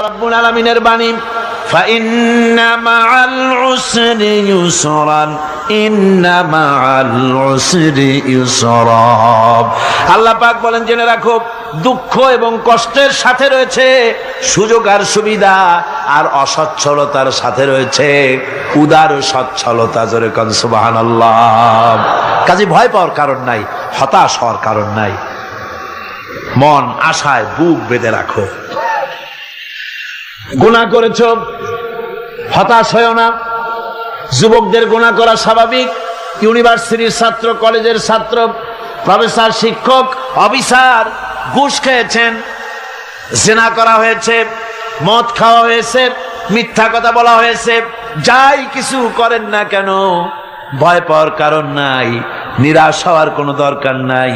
রব্বুল আলামিনের বাণী, ফাইন্না মাআল উসরি ইউসরান, ইন্না মাআল উসরি ইউসরা। আল্লাহ পাক বলেন, জেনে রাখো, দুঃখ এবং কষ্টের সাথে রয়েছে সুযোগ আর সুবিধা, আর অসচ্ছলতার সাথে রয়েছে উদার সচ্ছলতা। জোরে কোন সুবহানাল্লাহ। কাজে ভয় পাওয়ার কারণ নাই, হতাশ হওয়ার কারণ নাই। মন আশায় বুক বেঁধে রাখো। গুনাহ করেছ, হতাশ হয়েও না। যুবকদের গুনাহ করা স্বাভাবিক। ইউনিভার্সিটির ছাত্র, কলেজের ছাত্র, প্রফেসর, শিক্ষক, অফিসার ঘুষ খেয়েছেন, জিনা করা হয়েছে, মদ খাওয়া হয়েছে, মিথ্যা কথা বলা হয়েছে, যাই কিছু করেন না কেন ভয় পাওয়ার কারণ নাই, নিরাশ হওয়ার কোনো দরকার নাই।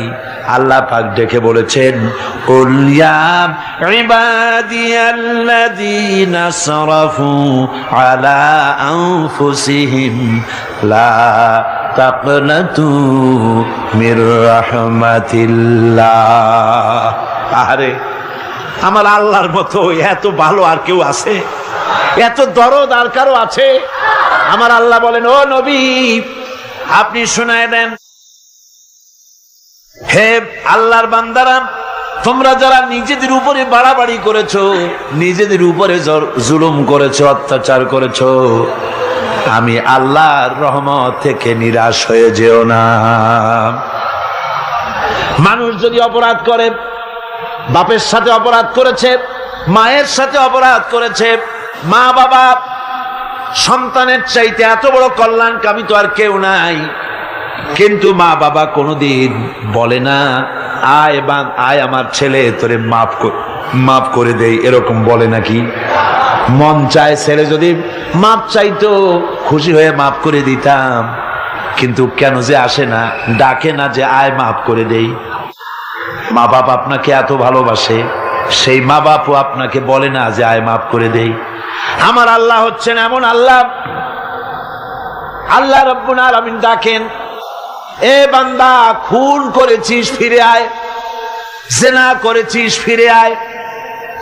আল্লাহ পাক ডেকে বলেছেন, কুল ইয়া ইবাদিয়াল্লাযীনা আসরাফু আলা আনফুসিহিম লা তাকনাতু মির রাহমাতিল্লাহ। আরে আমার আল্লাহর মতো এত ভালো আর কেউ আছে? এত দরদ আর কারো আছে? আমার আল্লাহ বলেন, ও নবী, আপনি শোনায় দেন, হে আল্লাহর বান্দারা, তোমরা যারা নিজেদের উপরে বাড়াবাড়ি করেছো, নিজেদের উপরে জুলুম করেছো, অত্যাচার করেছো, আমি আল্লাহর রহমত থেকে নিরাশ হয়ে যেও না। মানুষ যদি অপরাধ করে, বাপের সাথে অপরাধ করেছে, মায়ের সাথে অপরাধ করেছে, মা বাবা সন্তানের চাইতে এত বড় কল্যাণকামী তো আর কেউ নাই, কিন্তু মা বাবা কোনোদিন বলে না, আয় আমার ছেলে তোরে মাফ করে দেই, এরকম বলে নাকি? মন চায় ছেলে যদি মাপ চাইতো, খুশি হয়ে মাফ করে দিতাম, কিন্তু কেন যে আসে না, ডাকে না যে আয় মাফ করে দেই। মা বাপ আপনাকে এত ভালোবাসে, সেই মা বাপও আপনাকে বলে না যে আয় মাফ করে দেই। আমার আল্লাহ হচ্ছেন এমন আল্লাহ, আল্লাহ রব্বুল আলামিন ডাকেন, এ বান্দা, খুন করেছিস ফিরে আয়, জিনা করেছিস ফিরে আয়,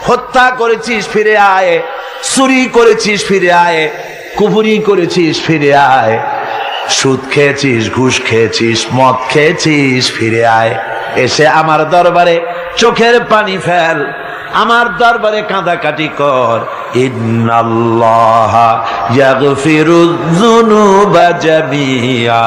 হত্যা করেছিস ফিরে আয়, চুরি করেছিস ফিরে আয়, কুফরি করেছিস ফিরে আয়, সুদ খেয়েছিস, ঘুষ খেয়েছিস, মদ খেয়েছিস ফিরে আয়। এসে আমার দরবারে চোখের পানি ফেল, আমার দরবারে কাঁদাকাটি কর। ইন্নাল্লাহা ইয়াগফিরুয যুনুবা জামিআ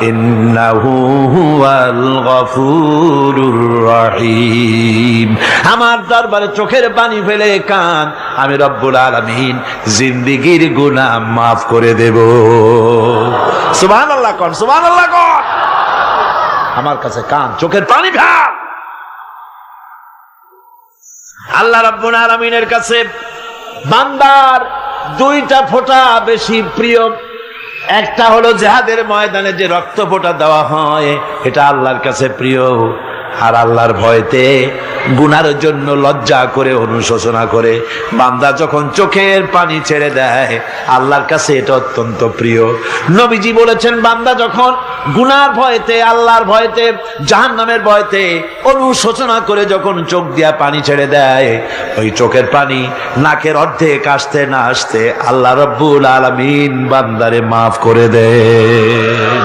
ইন্নাহু হুয়াল গফুরুর রহিম। আমার দরবারে চোখের পানি ফেলে কান, আমি রব্বুল আলামিন জিন্দেগীর গুনাহ মাফ করে দেব। সুবহানাল্লাহ কোন, সুবহানাল্লাহ কোন। আমার কাছে কান, চোখের পানি ফেল। আল্লাহ রাব্বুল আলামিনের কাছে বান্দার দুইটা ফোঁটা বেশি প্রিয়। একটা হলো জিহাদের ময়দানে যে রক্ত ফোঁটা দেওয়া হয়, এটা আল্লাহর কাছে প্রিয়। আর আল্লাহর ভয়তে গুনার জন্য লজ্জা করে, অনুশোচনা করে বান্দা যখন চোখের পানি ছেড়ে দেয়, আল্লাহর কাছে এটা অত্যন্ত প্রিয়। নবীজি বলেছেন, বান্দা যখন গুনার ভয়তে, আল্লাহর ভয়তে, জাহান্নামের ভয়তে অনুশোচনা করে যখন চোখ দিয়া পানি ছেড়ে দেয়, ওই চোখের পানি নাকের অর্ধেক আসতে না আসতে আল্লাহ রব্বুল আলামিন বান্দারে মাফ করে দেন।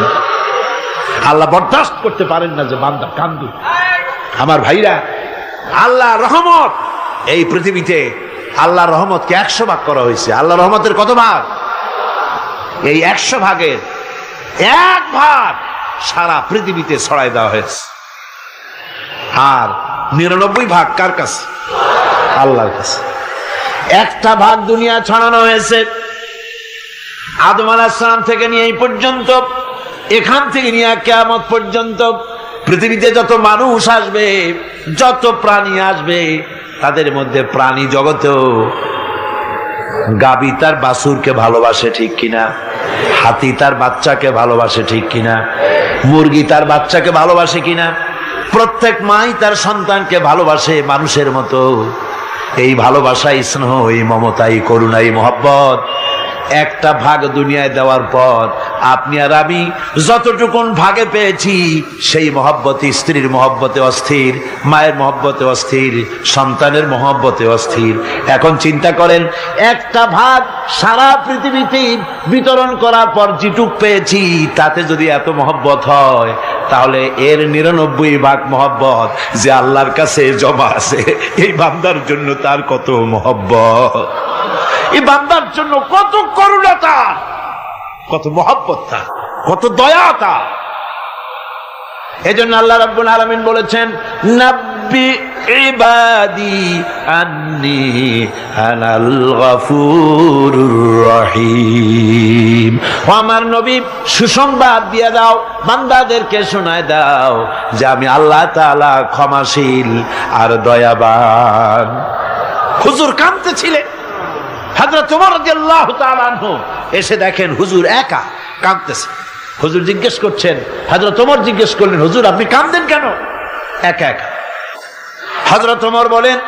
আল্লাহ বরদাস্ত করতে পারেন না যে বান্দা কান্দুক। আমার ভাইরা, আল্লাহ রহমত, এই পৃথিবীতে আল্লাহর রহমতকে 100 ভাগ করা হয়েছে। আল্লাহ রহমতের কত ভাগ? এই 100 ভাগের 1 ভাগ সারা পৃথিবীতে ছড়াই দেওয়া হয়েছে। আর 99 ভাগ কার কাছে? আল্লাহর কাছে। একটা ভাগ দুনিয়া ছড়ানো হয়েছে আদম আলাইহিস সালাম থেকে নিয়ে এই পর্যন্ত, এখান থেকে নিয়ে কিয়ামত পর্যন্ত পৃথিবীতে যত মানুষ আসবে, যত প্রাণী আসবে, তাদের মধ্যে প্রাণী জগতেও গাভী তার বাছুরকে ভালোবাসে, ঠিক কিনা? হাতি তার বাচ্চাকে ভালোবাসে, ঠিক কিনা? মুরগি তার বাচ্চাকে ভালোবাসে কিনা? প্রত্যেক মাই তার সন্তানকে ভালোবাসে মানুষের মতো। এই ভালোবাসা, স্নেহ, এই মমতা, এই করুণা, এই মহব্বত একটা ভাগ দুনিয়ায় দেওয়ার পর আপনি আর আমি যতটুকুন ভাগে পেয়েছি সেই মহব্বতে, স্ত্রীর মহব্বতে অস্থির, মায়ের মহব্বতে অস্থির, সন্তানের মহব্বতে অস্থির। এখন চিন্তা করেন, একটা ভাগ সারা পৃথিবীতে বিতরণ করার পর যেটুক পেয়েছি তাতে যদি এত মহব্বত হয়, তাহলে এর 99 ভাগ মহব্বত যে আল্লাহর কাছে জমা আছে, এই বান্দার জন্য তার কত মহব্বত, এই বান্দার জন্য কত করুণা তার, কত মহব্বত তার, কত দয়া তার। এজন্য আল্লাহ রাব্বুল আলামিন বলেছেন, নাব্বি ইবাদি আন্নী আনাল গফুরুর রহিম। ও আমার নবী, সুসংবাদ দিয়ে দাও, বান্দাদেরকে শোনায় দাও যে আমি আল্লাহ তাআলা ক্ষমাশীল আর দয়াবান। হুজুর কাঁদতেছিলেন, হযরত ওমর রাদিয়াল্লাহু তাআলা আনহু এসে দেখেন হুজুর একা কাঁদতেছে। হুজুর জিজ্ঞেস করছেন, হযরত ওমর জিজ্ঞেস করলেন, হুজুর আপনি কাঁদেন কেন একা একা? হযরত ওমর বলেন,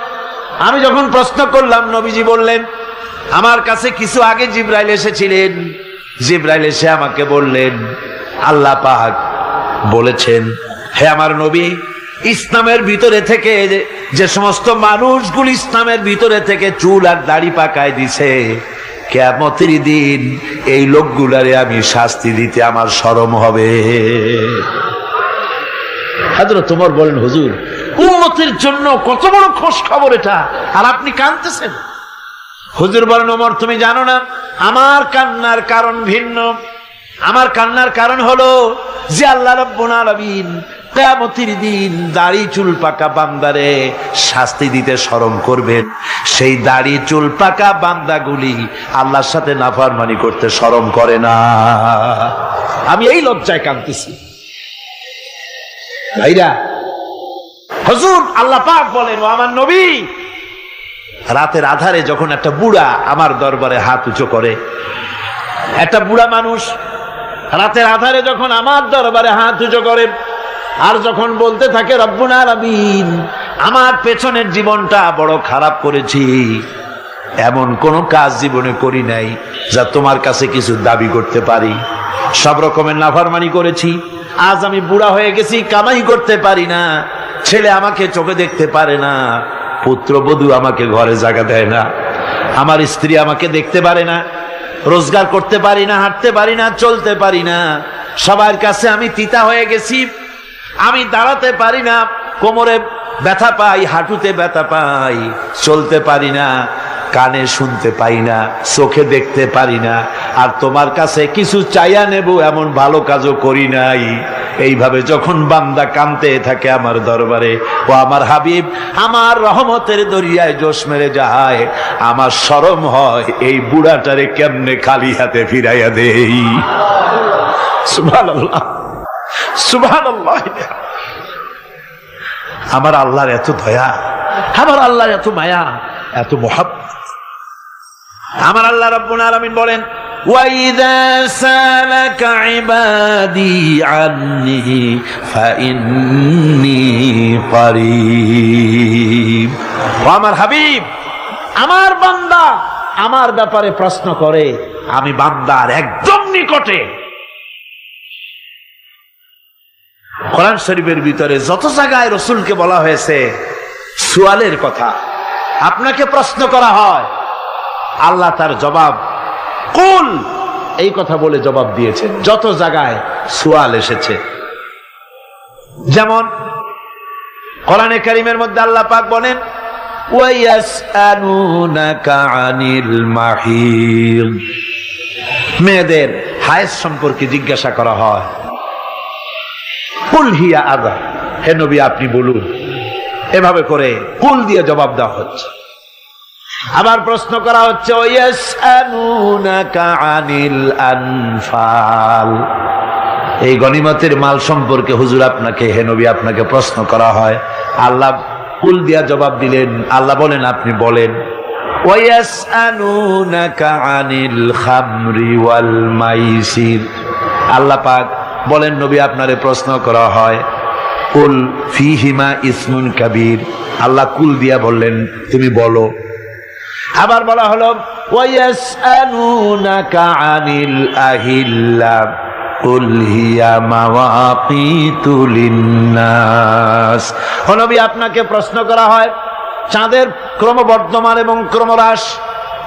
আমি যখন প্রশ্ন করলাম নবীজি বললেন, আমার কাছে কিছু আগে জিবরাইল এসেছিলেন, জিবরাইল এসে আমাকে বললেন আল্লাহ পাক বলেছেন, হে আমার নবী, ইসলামের ভিতরে থেকে যে সমস্ত মানুষগুলো ইসলামের ভিতরে থেকে চুল আর দাড়ি পাকায় দিছে, কিয়ামতের দিন এই লোকগুলারে আমি শাস্তি দিতে আমার শরম হবে। হযরত ওমর বলেন, হুজুর উম্মতের জন্য কত বড় খোঁজ খবর এটা, আর আপনি কাঁদতেছেন। হুজুর বলেন, ওমর তুমি জানো না আমার কান্নার কারণ ভিন্ন। আমার কান্নার কারণ হলো যে আল্লাহ রাব্বুল আলামিন কিয়ামতের দিন দাড়ি চুল পাকা বান্দারে শাস্তি দিতে শরম করবেন, সেই দাড়ি চুল পাকা বান্দাগুলি আল্লাহর সাথে নাফরমানি করতে শরম করে না। আমি এই লজ্জায় কাঁদতেছি। ভাইরা, হুজুর আল্লাহ পাক বলেন, ও আমার নবী, রাতের আধারে যখন একটা বুড়া আমার দরবারে হাত উঁচু করে, একটা বুড়া মানুষ রাতের আধারে যখন আমার দরবারে হাত উঁচু করে আর যখন বলতে থাকে, রব্বুল আলামিন আমার পেছনের জীবনটা বড় খারাপ করেছি, এমন কোন কাজ জীবনে করি নাই যা তোমার কাছে কিছু দাবি করতে পারি, সব রকমের নাফরমানি করেছি, আজ আমি বুড়া হয়ে গেছি, কামাই করতে পারি না, ছেলে আমাকে চোখে দেখতে পারে না, পুত্রবধূ আমাকে ঘরে জায়গা দেয় না, আমার স্ত্রী আমাকে দেখতে পারে না, রোজগার করতে পারি না, হাঁটতে পারি না, চলতে পারি না, সবার কাছে আমি তিতা হয়ে গেছি, আমি দাঁড়াতে পারি না, কোমরে ব্যথা পাই, হাঁটুতে ব্যথা পাই, চলতে পারি না, কানে শুনতে পাই না, চোখে দেখতে পারি না, আর তোমার কাছে কিছু চাইয়া নেব এমন ভালো কাজও করি নাই। এইভাবে যখন বান্দা কাঁদতে থাকে আমার দরবারে, ও আমার হাবিব আমার রহমতের দরিয়ায় জোশ মেরে যায়, আমার শরম হয় এই বুড়াটারে কেমনে খালি হাতে ফিরাইয়া দেই। সুবহানাল্লাহ, সুবহানাল্লাহ। আমার আল্লাহর এত দয়া, আমার আল্লাহর এত মায়া, এত মহব্বত। আমার আল্লাহ রাব্বুল আলামিন বলেন, ওয়াইযা সালাকা ইবাদি আন্নী ফাইন্নী করিব। ও আমার হাবিব, আমার বান্দা আমার ব্যাপারে প্রশ্ন করে, আমি বান্দার একদম নিকটে। কোরআন শরীফের ভিতরে যত জায়গায় রাসূলকে বলা হয়েছে সুয়ালের কথা, আপনাকে প্রশ্ন করা হয়, আল্লাহ তার জবাব কুল এই কথা বলে জবাব দিয়েছেন। যত জায়গায় সুয়াল এসেছে, যেমন কোরআনে কারীমের মধ্যে আল্লাহ পাক বলেন, ওয়ায়াসআলুনাকা আনিল মাহিদ, মেয়েদের হায়েজ সম্পর্কে জিজ্ঞাসা করা হয়, কুল হিয়া আযা, হে নবী আপনি বলুন। এভাবে করে কুল দিয়ে জবাব দেওয়া হচ্ছে। আবার প্রশ্ন করা হচ্ছে, ওয়ায়াসআলুনাকা আনিল আনফাল, এই গনিমতের মাল সম্পর্কে হুজুর আপনাকে, হে নবী আপনাকে প্রশ্ন করা হয়। আল্লাহ কুল দিয়া জবাব দিলেন, আল্লাহ বলেন আপনি বলেন। ওয়ায়াসআলুনাকা আনিল খামরি ওয়াল মাইসির, আল্লাহ পাক বলেন নবী আপনারে প্রশ্ন করা হয়, কুল ফীহিমা ইসমুন কাবীর, আল্লাহ কুল দিয়া বললেন তুমি বলো। আবার বলা হলো, ওয়ায়াসআলুনাকা আনিল আহিল্লা কুল হিয়া মাওয়াকিতু লিন্নাস। ও নবী, আপনাকে প্রশ্ন করা হয় চাঁদের ক্রমবর্ধমান এবং ক্রমহ্রাস,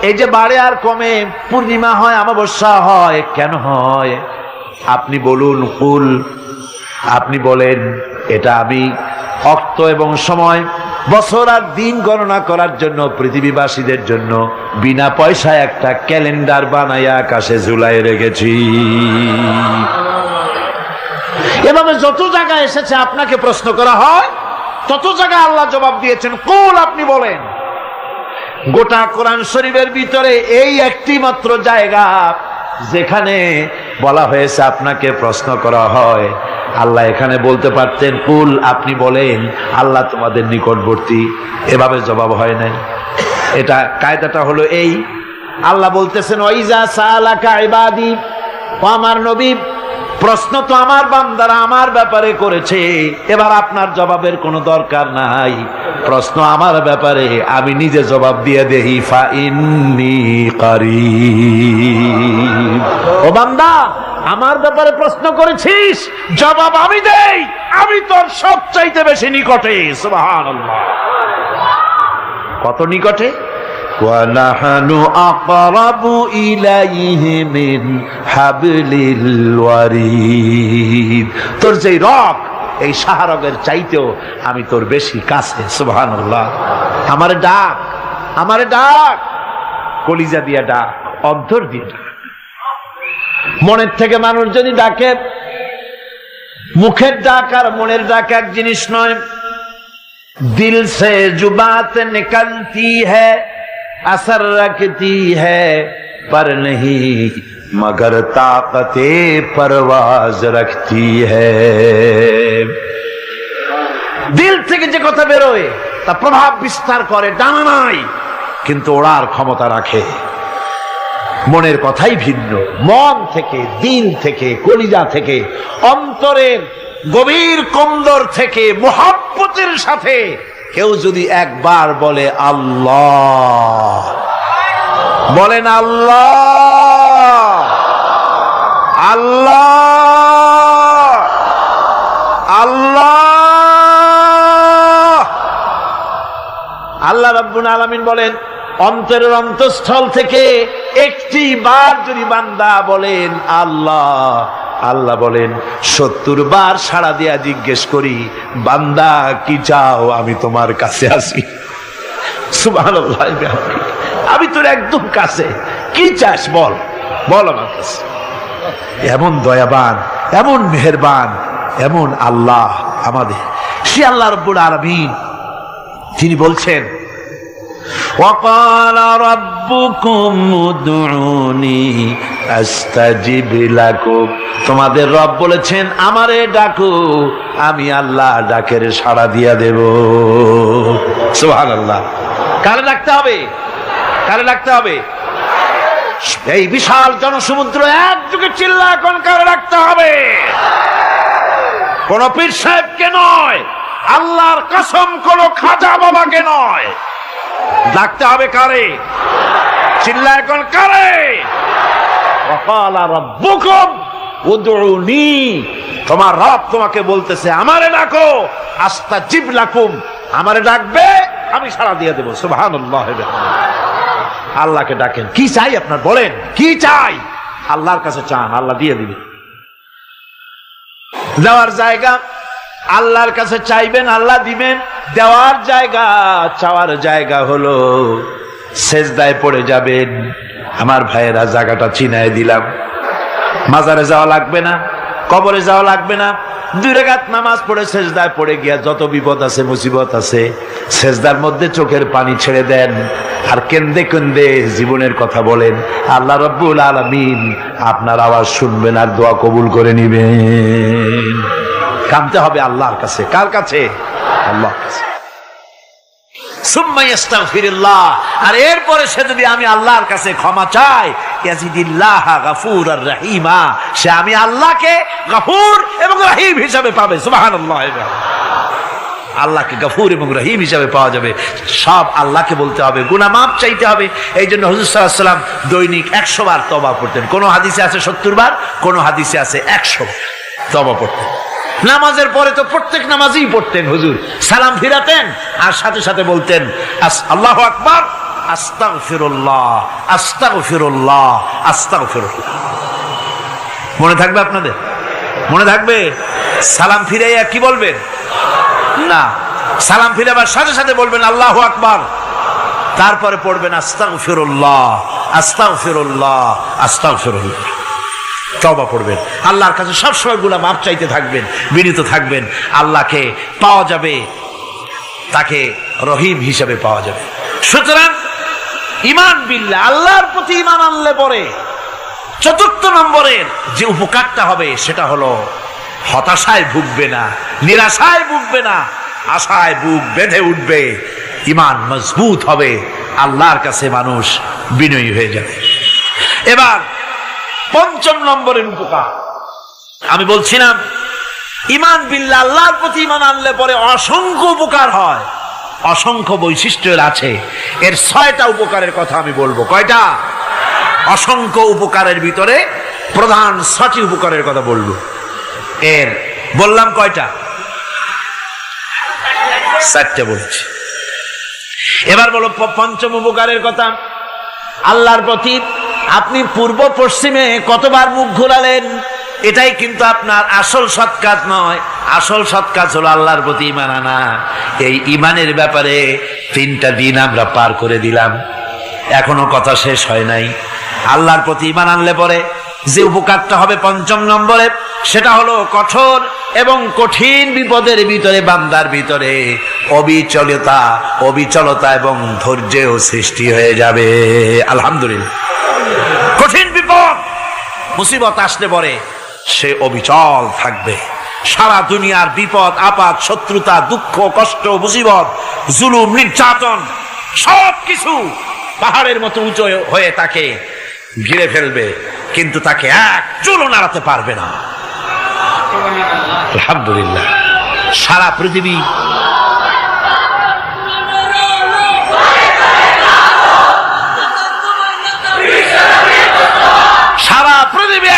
এই যে বাড়ে আর কমে, পূর্ণিমা হয় অমাবস্যা হয়, কেন হয়? আপনি বলুন, কুল, আপনি বলেন, এটা আমি অক্ত এবং সময়, বছর আর দিন গণনা করার জন্য পৃথিবীবাসীদের জন্য বিনা পয়সায় একটা ক্যালেন্ডার বানাইয়া আকাশে ঝুলাই রেখেছি। এভাবে যত জায়গায় এসেছে আপনাকে প্রশ্ন করা হয়, তত জায়গায় আল্লাহ জবাব দিয়েছেন কুল, আপনি বলেন। গোটা কোরআন শরীফের ভিতরে এই একটি মাত্র জায়গা যেখানে বলা হয়েছে আপনাকে প্রশ্ন করা হয়। আল্লাহ এখানে বলতে পারতেন কুল, আপনি বলেন, আল্লাহ তোমাদের নিকটবর্তী, এভাবে জবাব হয় নাই। এটা কায়দাটা হলো এই, আল্লাহ বলতেছেন ওয়াইজা সালাকা ইবাদি, ও আমার নবী, প্রশ্ন তো আমার বান্দারা আমার ব্যাপারে করেছে, এবার আপনার জবাবের কোনো দরকার নাই। প্রশ্ন আমার ব্যাপারে, আমি নিজে জবাব দিয়ে দেই, ফা ইন্নী কারীব। ও বান্দা, আমার ব্যাপারে প্রশ্ন করেছিস, জবাব আমি দেই, আমি তোর সবচাইতে বেশি নিকটে। সুবহানাল্লাহ, কত নিকটে? ওয়ানাহানু আকরাবু ইলাইহি মিন হাবলিল ওয়ারিদ। তোর যে রগ, এই শাহরগের চাইতেও আমি তোর বেশি কাছে। সুবহানাল্লাহ। আমারে ডাক, আমারে ডাক, কলিজা দিয়া ডাক, অন্তর দিয়ে ডাক। মনের থেকে মানুষ যদি ডাকে, মুখের ডাক আর মনের ডাক এক জিনিস নয়। দিল সে জুবাত নিকলতি হ্যায়, असर रखती है पर नहीं मगर ताकते परवाज रखती है। দিল থেকে যে কথা বেরোয় তা প্রভাব বিস্তার করে, ডানা নাই কিন্তু ওড়ার ক্ষমতা রাখে। মনের কথাই ভিন্ন। মন থেকে, দিল থেকে, কলিজা থেকে, অন্তরের গভীর কন্দর থেকে মুহাব্বতের সাথে কেউ যদি একবার বলে আল্লাহ, বলেন আল্লাহ, আল্লাহ, আল্লাহ। আল্লাহ রাব্বুল আলামিন বলেন, অন্তরের অন্তঃস্থল থেকে একটি বার যদি বান্দা বলেন আল্লাহ, আল্লাহ বলেন 70 বার সাড়া দিয়া জিজ্ঞেস করি, বান্দা কি চাও, আমি তোমার কাছে আসি। সুবহানাল্লাহ, আমি তোর একদম কাছে, কি চাস বল, বল আমার কাছে। এমন দয়াবান, এমন মেহেরবান, এমন আল্লাহ আমাদের। সে আল্লাহ রাব্বুল আলামিন, তিনি বলছেন وقال ربكم ادعوني استجب لكم। তোমাদের রব বলেছেন আমারে ডাকো, আমি আল্লাহ ডাকের সাড়া দিয়া দেব। সুবহানাল্লাহ। কারে ডাকতে হবে? কারে ডাকতে হবে? এই বিশাল জনসমুদ্র একযোগে চিল্লা এখন কারে ডাকতে হবে? কোন পীর সাহেবকে নয়, আল্লাহর কসম কোন খাজা বাবাকে নয়, ডাকতে হবে কারে? চিল্লা এখন কারে? ওয়াকালা রাব্বুকুম উদউনি, তোমার রব তোমাকে বলতেছে আমারে ডাকো, আস্তাজিব লাকুম, আমারে ডাকবে আমি সাড়া দিয়ে দেব। সুবহানাল্লাহ। আল্লাহকে ডাকেন, কি চাই আপনার বলেন, কি চাই? আল্লাহর কাছে চান, আল্লাহ দিয়ে দিবে। দেওয়ার জায়গা আল্লাহর কাছে চাইবেন, আল্লাহ দিবেন। দেওয়ার জায়গা, চাওয়ার জায়গা হলো সেজদায় পড়ে যাবেন। আমার ভাইয়েরা, জায়গাটা চিনায় দিলাম। মাজারে যাওয়া লাগবে না, কবরে যাওয়া লাগবে না। 2 রাকাত নামাজ পড়ে সেজদায় পড়ে গিয়া যত বিপদ আছে, মুসিবত আছে, সেজদার মধ্যে চোখের পানি ছেড়ে দেন আর কেন্দে কেন্দে জীবনের কথা বলেন। আল্লাহ রাব্বুল আলামিন আপনার আওয়াজ শুনবেন আর দোয়া কবুল করে নিবেন। কাঁদতে হবে আল্লাহর কাছে। কার কাছে? আল্লাহর কাছে। সুম্মা ইস্তাগফিরুল্লাহ, আর এরপরে সে যদি আমি আল্লাহর কাছে ক্ষমা চাই, ইয়াজিদিল্লাহ গফুরার রহিমা, সে আমি আল্লাহকে গফুর এবং রহিম হিসাবে পাবে। সুবহানাল্লাহ। আল্লাহকে গফুর এবং রহিম হিসাবে পাওয়া যাবে। সব আল্লাহকে বলতে হবে, গুনাহ মাফ চাইতে হবে। এই জন্য হুজুর সাল্লাল্লাহু আলাইহি ওয়াসাল্লাম দৈনিক 100 বার তওবা পড়তেন। কোন হাদিসে আছে 70 বার, কোন হাদিসে আছে 100 তওবা পড়তেন। নামাজের পরে তো প্রত্যেক নামাজই পড়তেন হুজুর, সালাম ফিরাতেন আর সাথে সাথে বলতেন আল্লাহু আকবার, আস্তাগফিরুল্লাহ, আস্তাগফিরুল্লাহ, আস্তাগফিরুল্লাহ। মনে থাকবে আপনাদের? মনে থাকবে? সালাম ফিরাইয়া কি বলবেন? না, সালাম ফিরাবার সাথে সাথে বলবেন আল্লাহু আকবার, তারপরে পড়বেন আস্তাগফিরুল্লাহ, আস্তাগফিরুল্লাহ, আস্তাগফিরুল্লাহ। তওবা পড়বেন, আল্লাহর কাছে সবসময় গুনাহ মাফ চাইতে থাকবেন, বিনীত থাকবেন। আল্লাহকে পাওয়া যাবে, তাকে রহিম হিসেবে পাওয়া যাবে। সুতরাং ঈমান বিল্লাহ, আল্লাহর প্রতি ঈমান আনলে পরে চতুর্থ নম্বরের যে উপকারটা হবে সেটা হলো হতাশায় ভুগবে না, নিরাশায় ভুগবে না, আশায় বুক বেঁধে উঠবে, ঈমান মজবুত হবে, আল্লাহর কাছে মানুষ বিনয়ী হয়ে যাবে। এবার পঞ্চম নম্বরের উপকার আমি বলছিলাম, ঈমান বিল্লাহ, আল্লাহর প্রতি ঈমান আনলে পরে অসংখ্য উপকার হয়, অসংখ্য বৈশিষ্ট্য আছে। এর 6টা উপকারের কথা আমি বলবো। কয়টা? অসংখ্য উপকারের ভিতরে প্রধান 6টি উপকারের কথা বলবো। এর বললাম কয়টা? 4টে বলেছি। এবার বলো পঞ্চম উপকারের কথা। আল্লাহর প্রতি আপনি পূর্ব পশ্চিমে কতবার মুখ ঘোরালেন, এটাই কিন্তু আপনার আসল সৎ কাজ নয়। আসল সৎ কাজ হলো আল্লাহর প্রতি ঈমান আনা। এই ঈমানের ব্যাপারে 3টা দিন আমরা পার করে দিলাম, এখনো কথা শেষ হয় নাই। আল্লাহর প্রতি ঈমান আনলে পরে যে উপকারটা হবে পঞ্চম নম্বরে, সেটা হলো কঠোর এবং কঠিন বিপদের ভিতরে বান্দার ভিতরে অবিচলতা এবং ধৈর্যের সৃষ্টি হয়ে যাবে। আলহামদুলিল্লাহ। কঠিন বিপদ মুসিবত আসলে পরে সে অবিচল থাকবে। সারা দুনিয়ার বিপদ আপদ, শত্রুতা, দুঃখ, কষ্ট, মুসিবত, জুলুম, নির্যাতন সবকিছু পাহাড়ের মতো উঁচু হয়ে তাকে ঘিরে ফেলবে, কিন্তু তাকে এক চুলও নাড়াতে পারবে না। আলহামদুলিল্লাহ। সারা পৃথিবী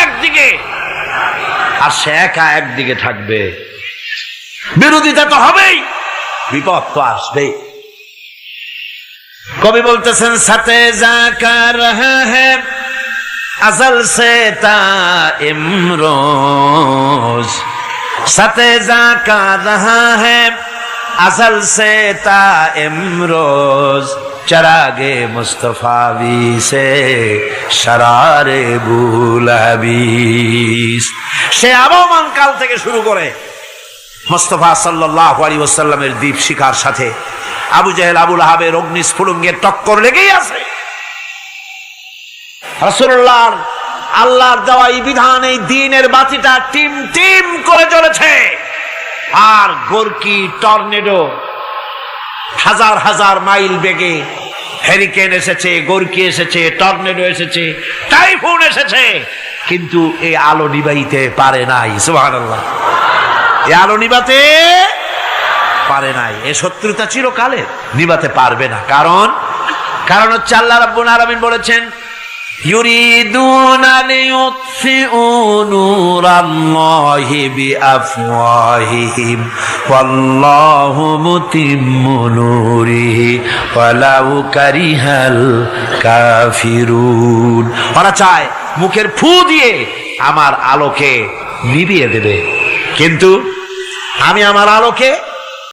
একদিকে আর সে একা একদিকে থাকবে। বিরোধিতা তো হবেই, বিপদ তো আসবেই। কবি বলতেছেন, সাথে জাকা রহা হ্যায় अज़ल से ता इमरोज, सते जाका रहा है अज़ल से ता इमरोज, चरागे मुस्तफावी से शरारे बुलहबीस। সে আবহমান কাল থেকে শুরু করে মুস্তাফা সাল্লাল্লাহু আলাইহি ওয়াসাল্লামের দীপ শিখার সাথে আবু জাহেল, আবু লাহাবের অগ্নিস্ফুলিঙ্গের টক্কর লেগেই আছে। রাসূলুল্লাহ আল্লাহর দেওয়া এই বিধান, এই দ্বীনের বাতিটা টিম টিম করে জ্বলেছে। আর গোরকি, টর্নেডো, হাজার হাজার মাইল বেগে হেরিকেন এসেছে, গোরকি এসেছে, টর্নেডো এসেছে, টাইফুন এসেছে, কিন্তু এই আলো নিবাইতে পারে নাই। সুবহানাল্লাহ। এই আলো নিবাতে পারে নাই। এই শত্রুতা চিরকালের, নিবাতে পারবে না। কারণ হচ্ছে আল্লাহ রাব্বুল আলামিন বলেছেন, ইউরিদুনা লিইউতফিউ নূরাল্লাহি বিআফওয়াহিহিম ওয়াল্লাহু মুতিম্মু নূরিহি ওয়ালাউ কারিহাল কাফিরুন। ওরা চায় মুখের ফু দিয়ে আমার আলোকে নিভিয়ে দেবে, কিন্তু আমি আমার আলোকে